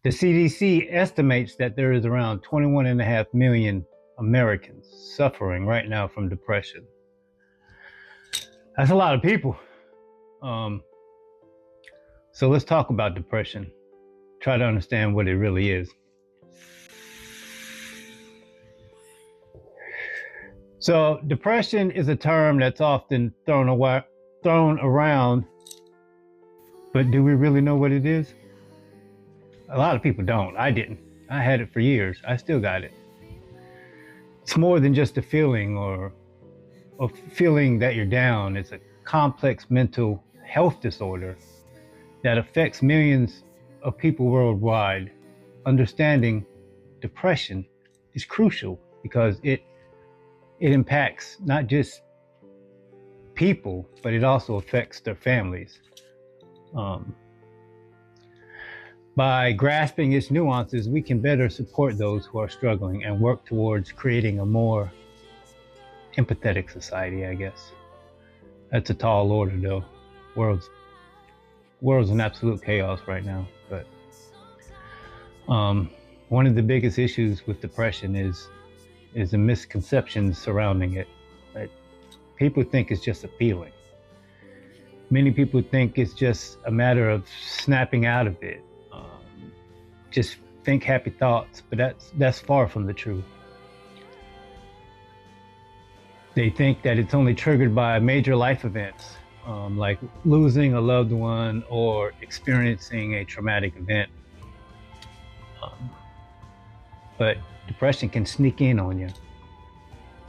The CDC estimates that there is around 21.5 million Americans suffering right now from depression. That's a lot of people. So let's talk about depression. Try to understand what it really is. So depression is a term that's often thrown around, but do we really know what it is? A lot of people don't. I didn't. I had it for years. I still got it. It's more than just a feeling or a feeling that you're down. It's a complex mental health disorder that affects millions of people worldwide. Understanding depression is crucial because it impacts not just people, but it also affects their families. By grasping its nuances, we can better support those who are struggling and work towards creating a more empathetic society, I guess. That's a tall order, though. World's in absolute chaos right now. But one of the biggest issues with depression is the misconceptions surrounding it. Right? People think it's just a feeling. Many people think it's just a matter of snapping out of it. Just think happy thoughts, but that's far from the truth. They think that it's only triggered by major life events, like losing a loved one or experiencing a traumatic event. But depression can sneak in on you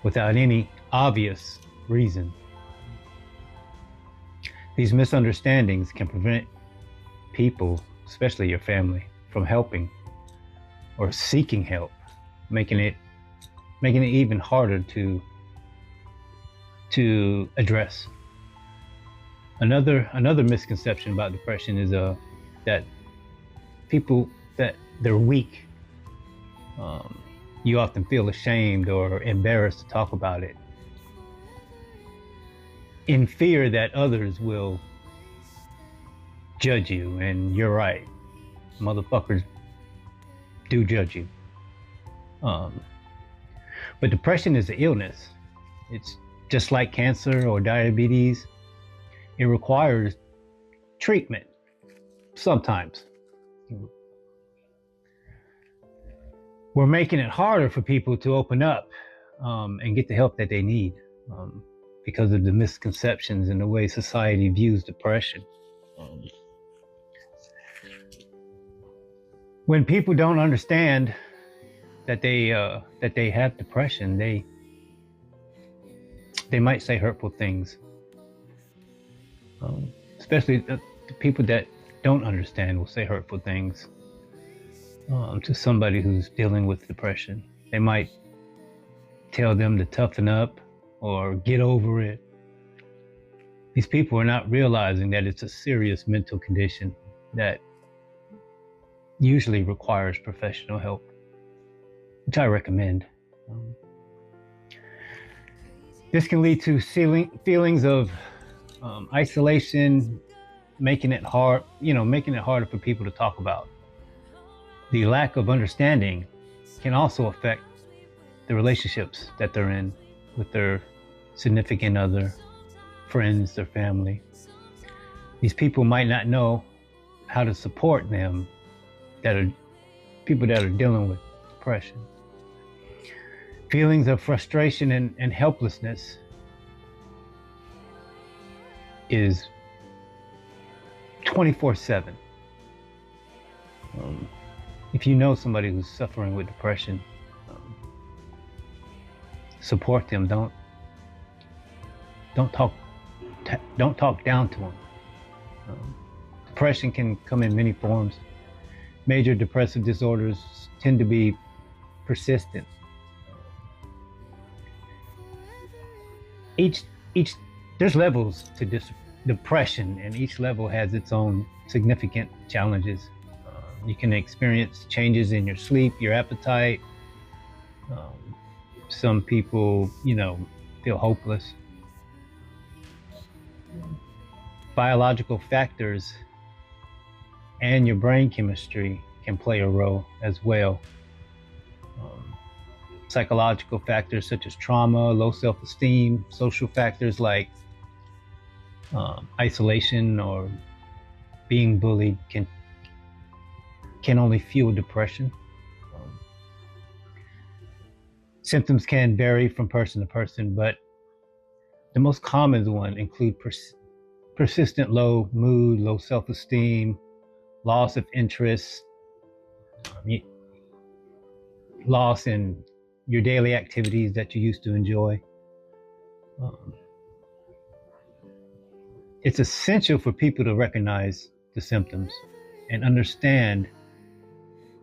without any obvious reason. These misunderstandings can prevent people, especially your family, from helping or seeking help, making it even harder to address. Another misconception about depression is that people that they're weak. You often feel ashamed or embarrassed to talk about it, in fear that others will judge you. And you're right, motherfuckers do judge you. But depression is an illness. It's just like cancer or diabetes. It requires treatment sometimes. We're making it harder for people to open up and get the help that they need because of the misconceptions and the way society views depression. When people don't understand that they have depression, they might say hurtful things. Especially the people that don't understand will say hurtful things to somebody who's dealing with depression. They might tell them to toughen up or get over it. These people are not realizing that it's a serious mental condition that usually requires professional help, which I recommend. This can lead to feelings of isolation, making it harder for people to talk about. The lack of understanding can also affect the relationships that they're in with their significant other, friends, their family. These people might not know how to support them, people that are dealing with depression. Feelings of frustration and helplessness is 24/7. If you know somebody who's suffering with depression, support them. Don't talk down to them. Depression can come in many forms. Major depressive disorders tend to be persistent. There's levels to depression, and each level has its own significant challenges. You can experience changes in your sleep, your appetite. Some people, feel hopeless. Biological factors and your brain chemistry can play a role as well. Psychological factors such as trauma, low self-esteem, social factors like isolation or being bullied can only fuel depression. Symptoms can vary from person to person, but the most common one include persistent low mood, low self-esteem, loss of interest, loss in your daily activities that you used to enjoy. It's essential for people to recognize the symptoms and understand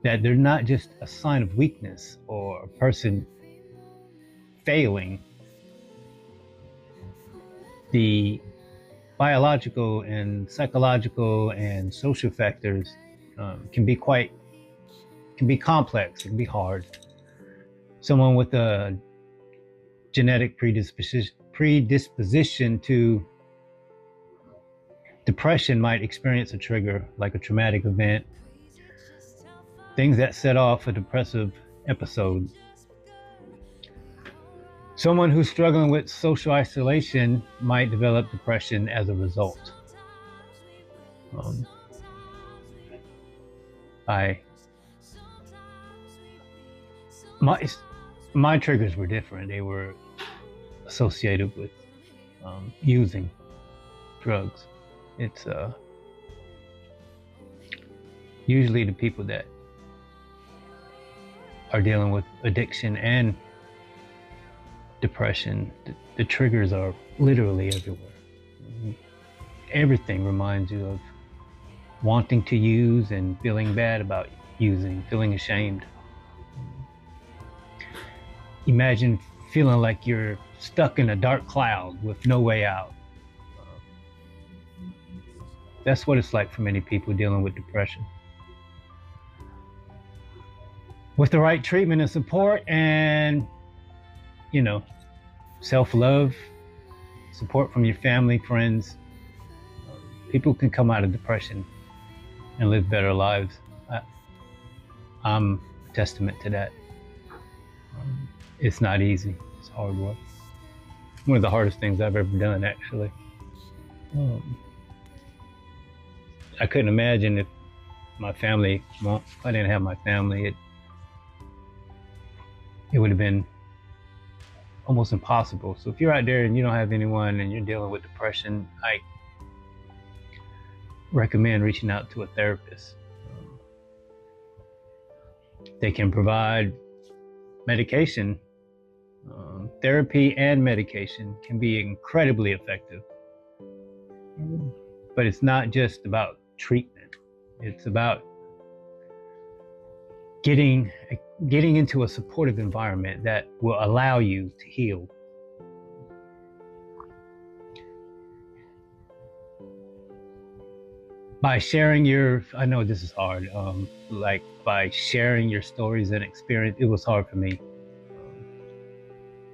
that they're not just a sign of weakness or a person failing. The biological and psychological and social factors can be complex. It can be hard. Someone with a genetic predisposition to depression might experience a trigger like a traumatic event, things that set off a depressive episode. Someone who's struggling with social isolation might develop depression as a result. My triggers were different. They were associated with using drugs. It's usually the people that are dealing with addiction and depression, the triggers are literally everywhere. Everything reminds you of wanting to use and feeling bad about using, feeling ashamed. Imagine feeling like you're stuck in a dark cloud with no way out. That's what it's like for many people dealing with depression. With the right treatment and support and, self-love, support from your family, friends, people can come out of depression and live better lives. I'm a testament to that. It's not easy. It's hard work. One of the hardest things I've ever done, actually. I couldn't imagine if I didn't have my family, it would have been almost impossible. So if you're out there and you don't have anyone and you're dealing with depression, I recommend reaching out to a therapist. They can provide medication. Therapy and medication can be incredibly effective. But it's not just about treatment. It's about getting into a supportive environment that will allow you to heal. By sharing I know this is hard, by sharing your stories and experience, it was hard for me.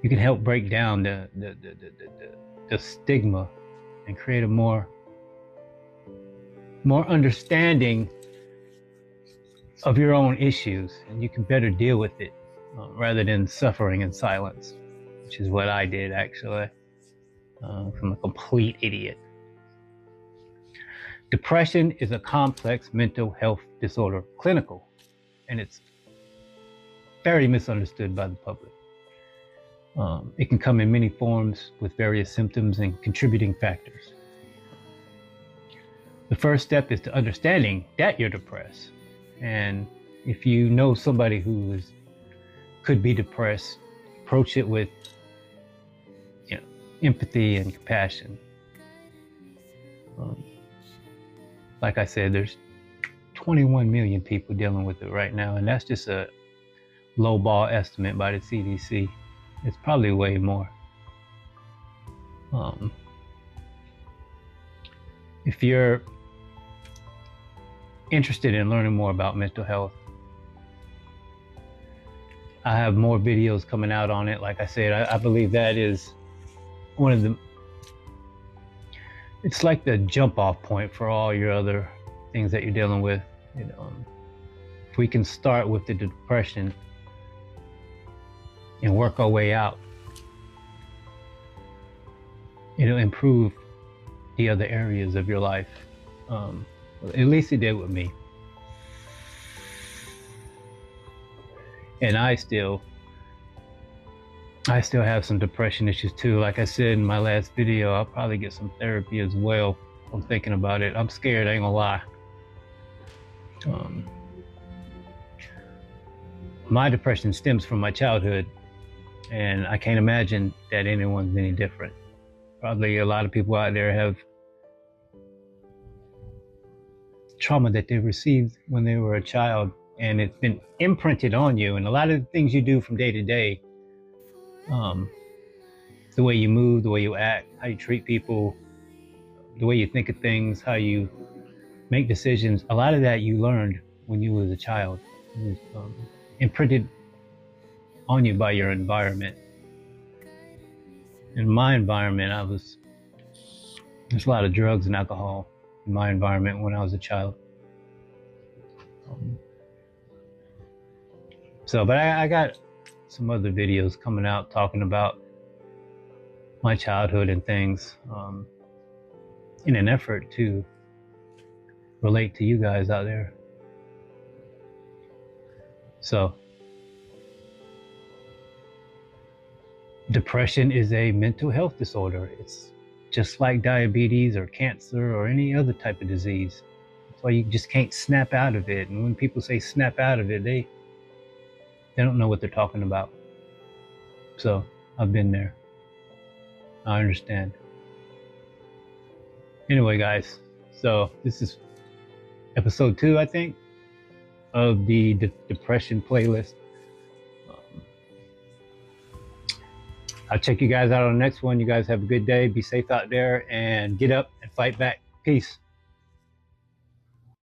You can help break down the stigma and create a more understanding of your own issues, and you can better deal with it rather than suffering in silence, which is what I did, actually, from a complete idiot. Depression is a complex mental health disorder, clinical, and it's very misunderstood by the public. It can come in many forms with various symptoms and contributing factors. The first step is to understanding that you're depressed. And if you know somebody who could be depressed, approach it with empathy and compassion. Like I said, there's 21 million people dealing with it right now, and that's just a lowball estimate by the CDC. It's probably way more. If you're interested in learning more about mental health, I have more videos coming out on it. Like I said, I believe that is one of it's like the jump off point for all your other things that you're dealing with. if we can start with the depression and work our way out, it'll improve the other areas of your life. At least it did with me. And I still have some depression issues too. Like I said in my last video, I'll probably get some therapy as well. I'm thinking about it. I'm scared, I ain't gonna lie. My depression stems from my childhood, and I can't imagine that anyone's any different. Probably a lot of people out there have trauma that they received when they were a child, and it's been imprinted on you. And a lot of the things you do from day to day, the way you move, the way you act, how you treat people, the way you think of things, how you make decisions, a lot of that you learned when you was a child. It was imprinted on you by your environment. In my environment, there's a lot of drugs and alcohol in my environment when I was a child. But I got some other videos coming out talking about my childhood and things, in an effort to relate to you guys out there. So, depression is a mental health disorder. It's just like diabetes or cancer or any other type of disease. That's why you just can't snap out of it. And when people say snap out of it, they don't know what they're talking about. So, I've been there. I understand. Anyway, guys, so this is episode 2, I think, of the depression playlist. I'll check you guys out on the next one. You guys have a good day. Be safe out there and get up and fight back. Peace.